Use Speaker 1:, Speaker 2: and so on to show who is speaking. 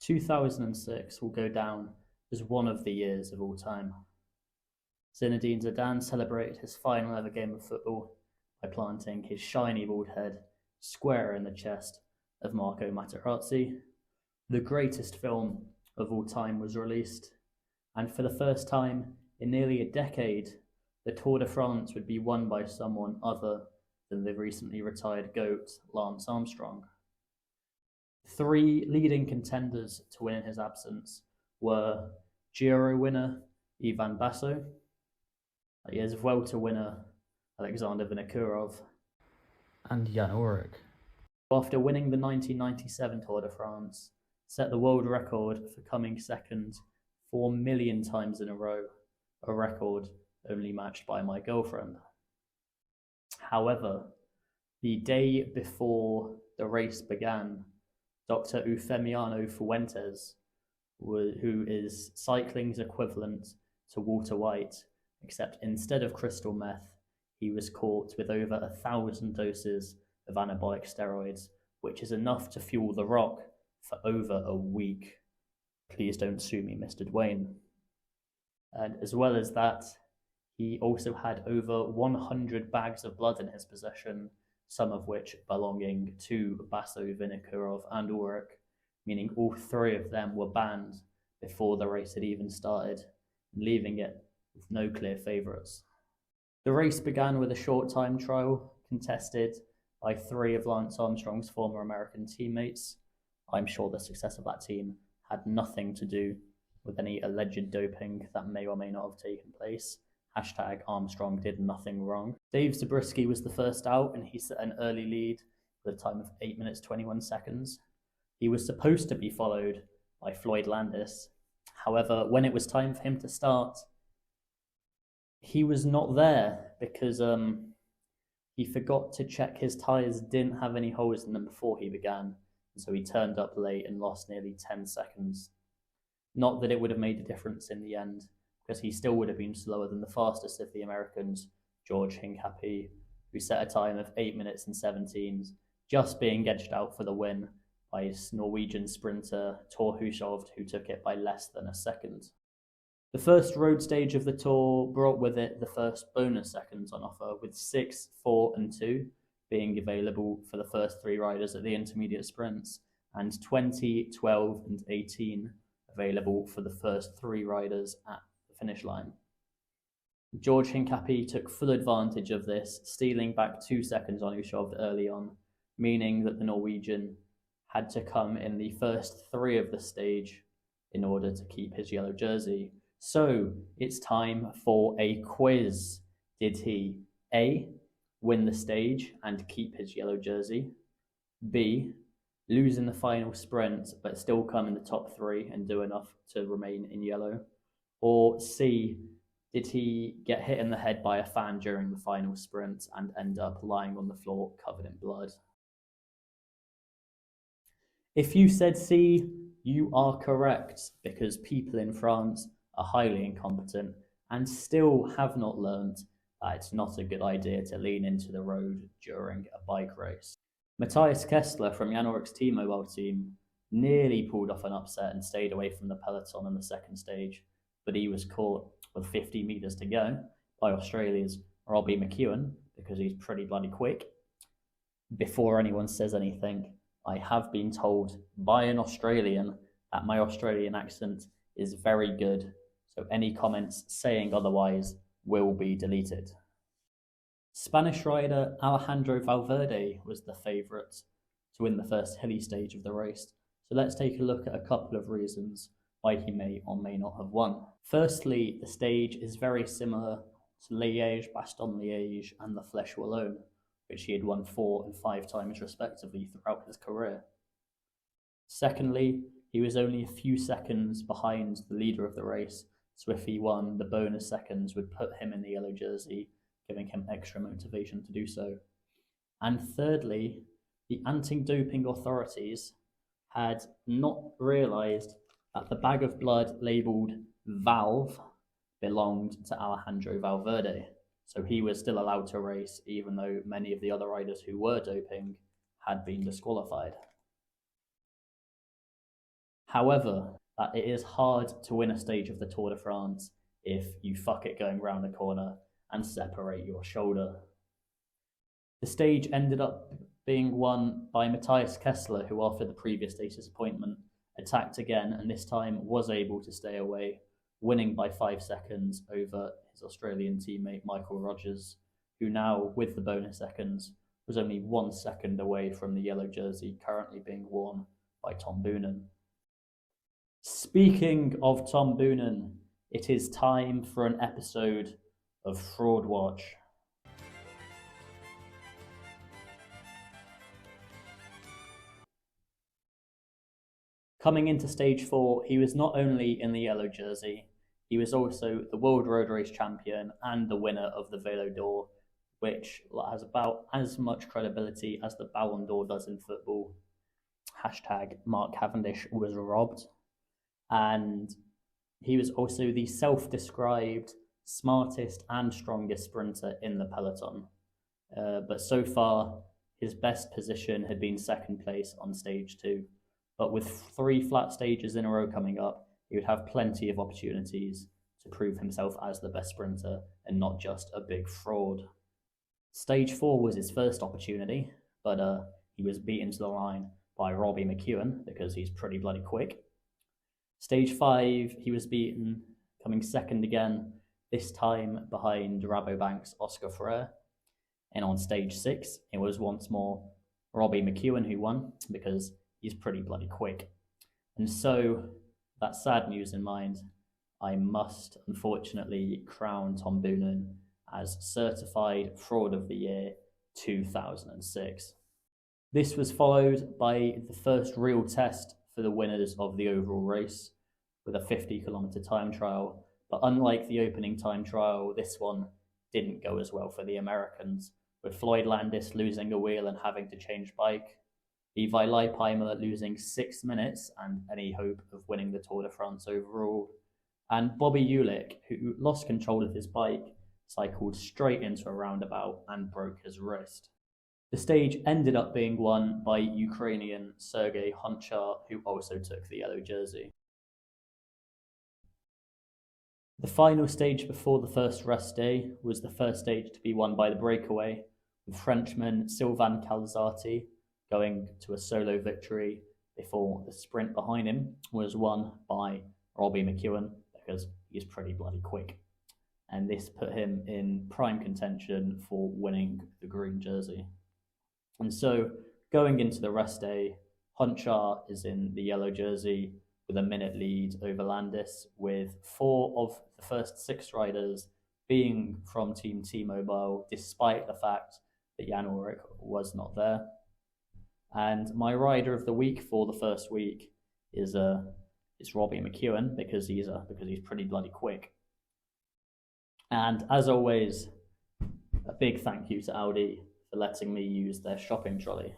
Speaker 1: 2006 will go down as one of the years of all time. Zinedine Zidane celebrated his final ever game of football by planting his shiny bald head square in the chest of Marco Materazzi. The greatest film of all time was released, and for the first time in nearly a decade, the Tour de France would be won by someone other than the recently retired GOAT Lance Armstrong. Three leading contenders to win in his absence were Giro winner Ivan Basso, years of Vuelta winner Alexander Vinokurov, and Jan Ullrich. After winning the 1997 Tour de France, set the world record for coming second 4 million times in a row, a record only matched by my girlfriend. However, the day before the race began, Dr. Eufemiano Fuentes, who is cycling's equivalent to Walter White, except instead of crystal meth, he was caught with over 1,000 doses of anabolic steroids, which is enough to fuel The Rock for over a week. Please don't sue me, Mr. Dwayne. And as well as that, he also had over 100 bags of blood in his possession, some of which belonging to Basso, Vinokurov, and Ullrich, meaning all three of them were banned before the race had even started, leaving it with no clear favourites. The race began with a short time trial contested by three of Lance Armstrong's former American teammates. I'm sure the success of that team had nothing to do with any alleged doping that may or may not have taken place. #Armstrong did nothing wrong. Dave Zabriskie was the first out, and he set an early lead with a time of 8 minutes 21 seconds. He was supposed to be followed by Floyd Landis. However, when it was time for him to start, he was not there because he forgot to check his tyres didn't have any holes in them before he began, and so he turned up late and lost nearly 10 seconds. Not that it would have made a difference in the end, because he still would have been slower than the fastest of the Americans, George Hincapie, who set a time of 8 minutes and 17, just being edged out for the win by his Norwegian sprinter Thor Hushovd, who took it by less than a second. The first road stage of the Tour brought with it the first bonus seconds on offer, with 6, 4, and 2 being available for the first three riders at the intermediate sprints, and 20, 12, and 18 available for the first three riders at the finish line. George Hincapie took full advantage of this, stealing back 2 seconds on Hushovd early on, meaning that the Norwegian had to come in the first three of the stage in order to keep his yellow jersey. So it's time for a quiz. Did he A, win the stage and keep his yellow jersey? B, lose in the final sprint but still come in the top three and do enough to remain in yellow? Or C, did he get hit in the head by a fan during the final sprint and end up lying on the floor covered in blood? If you said C, you are correct, because people in France are highly incompetent and still have not learned that it's not a good idea to lean into the road during a bike race. Matthias Kessler from Jan Ullrich's T-Mobile team nearly pulled off an upset and stayed away from the peloton in the second stage, but he was caught with 50 metres to go by Australia's Robbie McEwen, because he's pretty bloody quick. Before anyone says anything, I have been told by an Australian that my Australian accent is very good, so any comments saying otherwise will be deleted. Spanish rider Alejandro Valverde was the favourite to win the first hilly stage of the race, so let's take a look at a couple of reasons why he may or may not have won. Firstly, the stage is very similar to Liège-Bastogne-Liège and the Flèche Wallonne, which he had won 4 and 5 times respectively throughout his career. Secondly, he was only a few seconds behind the leader of the race, so if he won, the bonus seconds would put him in the yellow jersey, giving him extra motivation to do so. And thirdly, the anti-doping authorities had not realised that the bag of blood labelled Valve belonged to Alejandro Valverde, so he was still allowed to race even though many of the other riders who were doping had been disqualified. However, that it is hard to win a stage of the Tour de France if you fuck it going round the corner and separate your shoulder. The stage ended up being won by Matthias Kessler, who after the previous day's disappointment attacked again and this time was able to stay away, winning by 5 seconds over his Australian teammate Michael Rogers, who now, with the bonus seconds, was only 1 second away from the yellow jersey currently being worn by Tom Boonen. Speaking of Tom Boonen, it is time for an episode of Fraud Watch. Coming into stage 4, he was not only in the yellow jersey, he was also the World Road Race champion and the winner of the Velo d'Or, which has about as much credibility as the Ballon d'Or does in football. Hashtag Mark Cavendish was robbed. And he was also the self-described smartest and strongest sprinter in the peloton. But so far, his best position had been second place on stage 2. But with 3 flat stages in a row coming up, he would have plenty of opportunities to prove himself as the best sprinter and not just a big fraud. Stage 4 was his first opportunity, but he was beaten to the line by Robbie McEwen because he's pretty bloody quick. Stage 5, he was beaten, coming second again, this time behind Rabobank's Oscar Freire. And on stage 6, it was once more Robbie McEwen who won because he's pretty bloody quick. And so, that sad news in mind, I must unfortunately crown Tom Boonen as Certified Fraud of the Year 2006. This was followed by the first real test for the winners of the overall race with a 50-kilometer time trial. But unlike the opening time trial, this one didn't go as well for the Americans, with Floyd Landis losing a wheel and having to change bike, Levi Leipheimer losing 6 minutes and any hope of winning the Tour de France overall, and Bobby Ulick, who lost control of his bike, cycled straight into a roundabout and broke his wrist. The stage ended up being won by Ukrainian Sergei Honchar, who also took the yellow jersey. The final stage before the first rest day was the first stage to be won by the breakaway, with Frenchman Sylvain Calzati going to a solo victory before the sprint behind him was won by Robbie McEwen because he's pretty bloody quick. And this put him in prime contention for winning the green jersey. And so going into the rest day, Honchar is in the yellow jersey with a minute lead over Landis, with 4 of the first 6 riders being from Team T-Mobile, despite the fact that Jan Ullrich was not there. And my rider of the week for the first week is Robbie McEwen because he's pretty bloody quick. And as always, a big thank you to Audi for letting me use their shopping trolley.